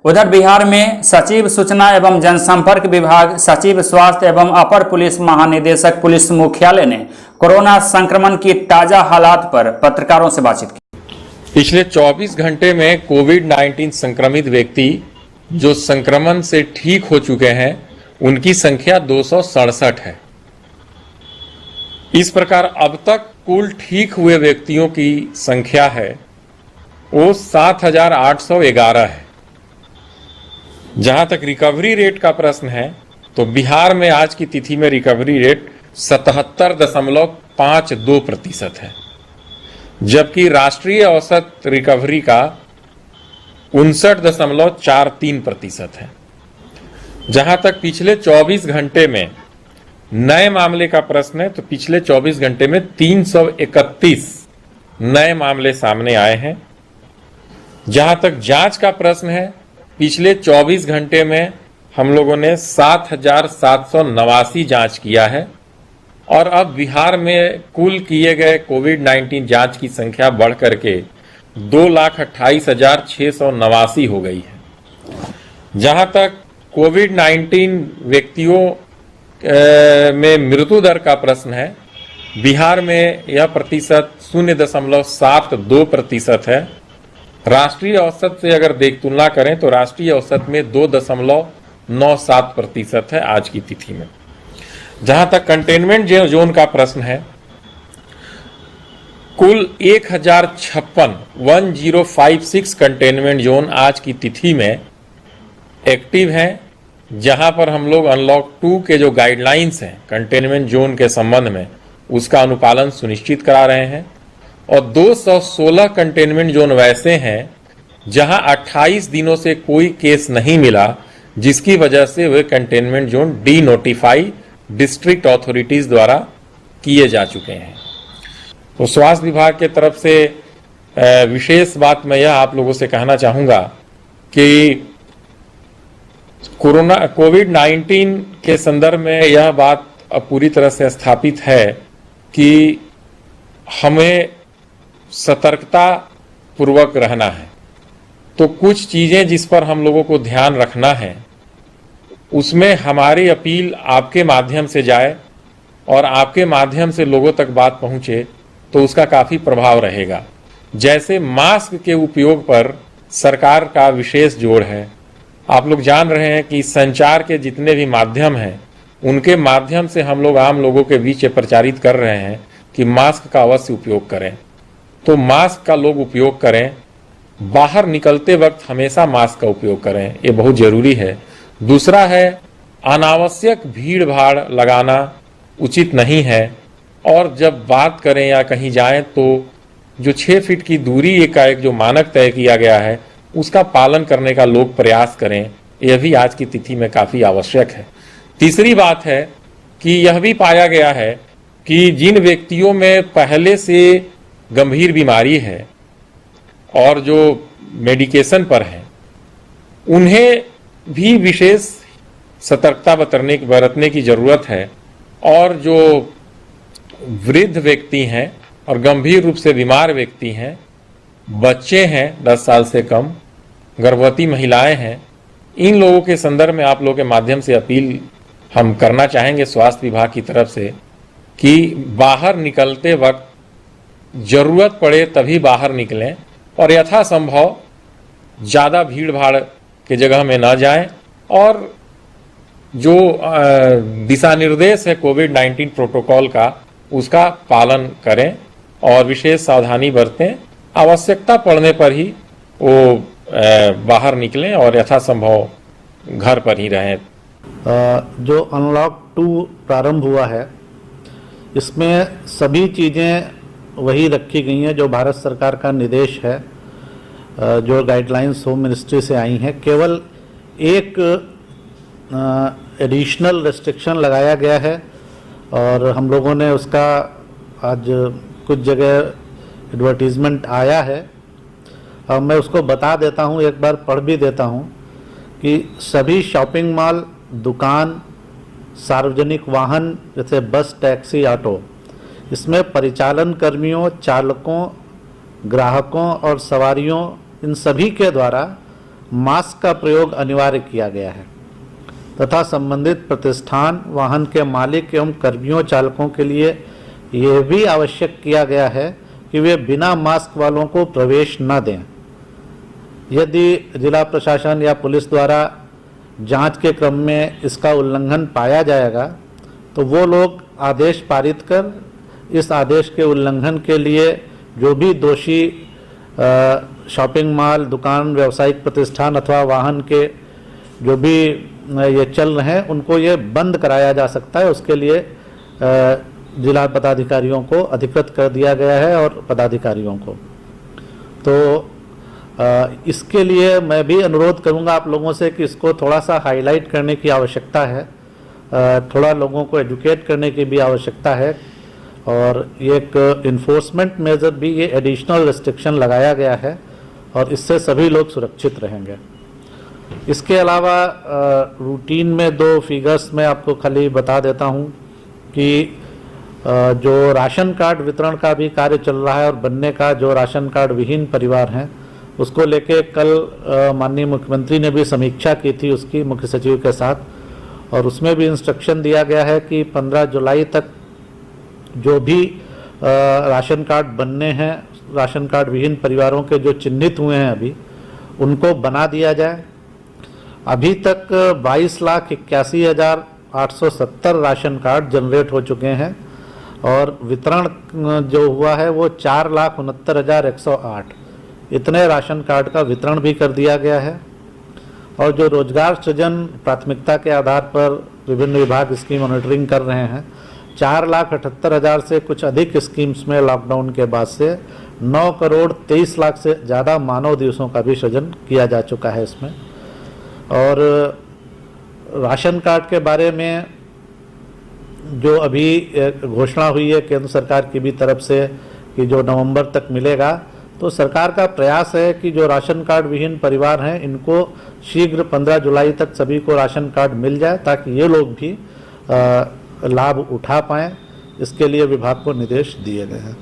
उधर बिहार में सचिव सूचना एवं जनसंपर्क विभाग, सचिव स्वास्थ्य एवं अपर पुलिस महानिदेशक पुलिस मुख्यालय ने कोरोना संक्रमण की ताजा हालात पर पत्रकारों से बातचीत की। पिछले 24 घंटे में कोविड-19 संक्रमित व्यक्ति जो संक्रमण से ठीक हो चुके हैं उनकी संख्या 267 है। इस प्रकार अब तक कुल ठीक हुए व्यक्तियों की संख्या है वो 7,811 है। जहां तक रिकवरी रेट का प्रश्न है तो बिहार में आज की तिथि में रिकवरी रेट 77.52% है, जबकि राष्ट्रीय औसत रिकवरी का 59.43% है। जहां तक पिछले 24 घंटे में नए मामले का प्रश्न है तो पिछले 24 घंटे में 331 नए मामले सामने आए हैं। जहां तक जांच का प्रश्न है पिछले 24 घंटे में हम लोगों ने 7,789 जांच किया है और अब बिहार में कुल किए गए कोविड-19 जांच की संख्या बढ़ करके 2,28,689 हो गई है। जहां तक कोविड-19 व्यक्तियों में मृत्यु दर का प्रश्न है, बिहार में यह प्रतिशत 0.72% है। राष्ट्रीय औसत से अगर तुलना करें तो राष्ट्रीय औसत में 2.97% है आज की तिथि में। जहां तक कंटेनमेंट जोन का प्रश्न है, कुल 1056 कंटेनमेंट जोन आज की तिथि में एक्टिव हैं, जहां पर हम लोग अनलॉक 2 के जो गाइडलाइंस हैं कंटेनमेंट जोन के संबंध में उसका अनुपालन सुनिश्चित करा रहे हैं। और 216 कंटेनमेंट जोन वैसे हैं जहां 28 दिनों से कोई केस नहीं मिला, जिसकी वजह से वे containment zone denotify district authorities द्वारा किए जा चुके हैं। तो स्वास्थ्य विभाग के तरफ से विशेष बात मैं यह आप लोगों से कहना चाहूंगा कि कोविड-19 के संदर्भ में यह बात अब पूरी तरह से स्थापित है कि हमें सतर्कता पूर्वक रहना है। तो कुछ चीजें जिस पर हम लोगों को ध्यान रखना है, उसमें हमारी अपील आपके माध्यम से जाए और आपके माध्यम से लोगों तक बात पहुंचे तो उसका काफी प्रभाव रहेगा। जैसे मास्क के उपयोग पर सरकार का विशेष जोर है। आप लोग जान रहे हैं कि संचार के जितने भी माध्यम हैं उनके माध्यम से हम लोग आम लोगों के बीच प्रचारित कर रहे हैं कि मास्क का अवश्य उपयोग करें। तो मास्क का लोग उपयोग करें, बाहर निकलते वक्त हमेशा मास्क का उपयोग करें, ये बहुत जरूरी है। दूसरा है अनावश्यक भीड़ भाड़ लगाना उचित नहीं है और जब बात करें या कहीं जाएं तो जो 6 फीट की दूरी का एक जो मानक तय किया गया है उसका पालन करने का लोग प्रयास करें, यह भी आज की तिथि में काफी आवश्यक है। तीसरी बात है कि यह भी पाया गया है कि जिन व्यक्तियों में पहले से गंभीर बीमारी है और जो मेडिकेशन पर हैं उन्हें भी विशेष सतर्कता बरतने की जरूरत है। और जो वृद्ध व्यक्ति हैं और गंभीर रूप से बीमार व्यक्ति हैं, बच्चे हैं 10 साल से कम, गर्भवती महिलाएं हैं, इन लोगों के संदर्भ में आप लोगों के माध्यम से अपील हम करना चाहेंगे स्वास्थ्य विभाग की तरफ से कि बाहर निकलते वक्त जरूरत पड़े तभी बाहर निकलें और यथासंभव ज़्यादा भीड़ भाड़ के जगह में न जाएं और जो दिशा निर्देश है कोविड-19 प्रोटोकॉल का उसका पालन करें और विशेष सावधानी बरतें। आवश्यकता पड़ने पर ही वो बाहर निकलें और यथासंभव घर पर ही रहें। जो अनलॉक 2 प्रारंभ हुआ है इसमें सभी चीज़ें वही रखी गई हैं जो भारत सरकार का निर्देश है, जो गाइडलाइंस होम मिनिस्ट्री से आई हैं। केवल एक एडिशनल रेस्ट्रिक्शन लगाया गया है और हम लोगों ने उसका आज कुछ जगह एडवर्टीज़मेंट आया है और मैं उसको बता देता हूँ, एक बार पढ़ भी देता हूँ कि सभी शॉपिंग मॉल, दुकान, सार्वजनिक वाहन जैसे बस, टैक्सी, ऑटो, इसमें परिचालन कर्मियों, चालकों, ग्राहकों और सवारियों इन सभी के द्वारा मास्क का प्रयोग अनिवार्य किया गया है तथा संबंधित प्रतिष्ठान, वाहन के मालिक एवं कर्मियों चालकों के लिए यह भी आवश्यक किया गया है कि वे बिना मास्क वालों को प्रवेश न दें। यदि जिला प्रशासन या पुलिस द्वारा जांच के क्रम में इसका उल्लंघन पाया जाएगा तो वो लोग आदेश पारित कर इस आदेश के उल्लंघन के लिए जो भी दोषी शॉपिंग मॉल, दुकान, व्यावसायिक प्रतिष्ठान अथवा वाहन के जो भी ये चल रहे हैं उनको ये बंद कराया जा सकता है। उसके लिए जिला पदाधिकारियों को अधिकृत कर दिया गया है और पदाधिकारियों को। तो इसके लिए मैं भी अनुरोध करूंगा आप लोगों से कि इसको थोड़ा सा हाईलाइट करने की आवश्यकता है, थोड़ा लोगों को एजुकेट करने की भी आवश्यकता है और एक इन्फोर्समेंट मेजर भी ये एडिशनल रिस्ट्रिक्शन लगाया गया है और इससे सभी लोग सुरक्षित रहेंगे। इसके अलावा रूटीन में 2 फिगर्स मैं आपको खाली बता देता हूँ कि जो राशन कार्ड वितरण का भी कार्य चल रहा है और बनने का जो राशन कार्ड विहीन परिवार हैं उसको लेके कल माननीय मुख्यमंत्री ने भी समीक्षा की थी उसकी मुख्य सचिव के साथ और उसमें भी इंस्ट्रक्शन दिया गया है कि 15 जुलाई तक जो भी राशन कार्ड बनने हैं, राशन कार्ड विहीन परिवारों के जो चिन्हित हुए हैं अभी उनको बना दिया जाए। अभी तक 22,81,870 राशन कार्ड जनरेट हो चुके हैं और वितरण जो हुआ है वो 4,69,108 इतने राशन कार्ड का वितरण भी कर दिया गया है। और जो रोजगार सृजन प्राथमिकता के आधार पर विभिन्न विभाग इसकी मॉनिटरिंग कर रहे हैं, 4,78,000 से कुछ अधिक स्कीम्स में लॉकडाउन के बाद से 9,23,00,000 से ज़्यादा मानव दिवसों का भी सृजन किया जा चुका है इसमें। और राशन कार्ड के बारे में जो अभी घोषणा हुई है केंद्र सरकार की भी तरफ से कि जो नवंबर तक मिलेगा, तो सरकार का प्रयास है कि जो राशन कार्ड विहीन परिवार हैं इनको शीघ्र 15 जुलाई तक सभी को राशन कार्ड मिल जाए ताकि ये लोग भी लाभ उठा पाएं। इसके लिए विभाग को निर्देश दिए गए हैं।